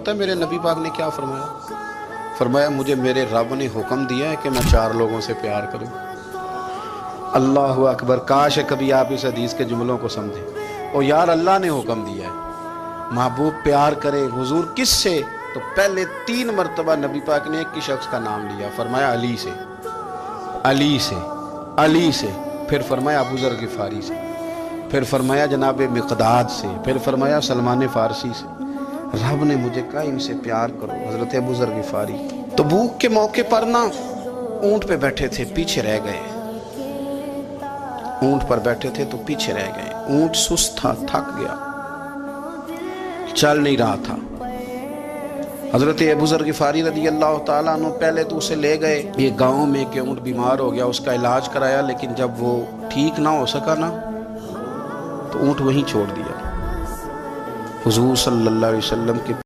पता है मेरे नबी पाक ने क्या फरमाया? फरमाया मुझे मेरे रब ने हुक्म दिया है कि मैं 4 लोगों से प्यार करूं। अल्लाह अकबर, काश कभी आप इस हदीस के जुमलों को समझें। और यार अल्लाह ने हुक्म दिया है महबूब प्यार करे। हुजूर किस से? तो पहले 3 मरतबा नबी पाक ने एक ही शख्स का नाम लिया, फरमाया अली से, अली से, अली से, फिर फरमाया अबू ज़र गिफ़ारी से, फिर फरमाया जनाब मिक़दाद से, फिर फरमाया सलमान फ़ारसी से। रब ने मुझे कहा इनसे प्यार करो। हज़रत अबू ज़र गिफ़ारी तबूक के मौके पर ना ऊंट पे बैठे थे, पीछे रह गए। ऊंट पर बैठे थे तो पीछे रह गए। ऊंट सुस्त था, थक गया, चल नहीं रहा था। हज़रत अबू ज़र गिफ़ारी रज़ी अल्लाह ताला अन्हु पहले तो उसे ले गए ये गांव में कि ऊंट बीमार हो गया, उसका इलाज कराया, लेकिन जब वो ठीक ना हो सका ना तो ऊंट वहीं छोड़ दिया। हुजूर सल्लल्लाहु अलैहि वसल्लम के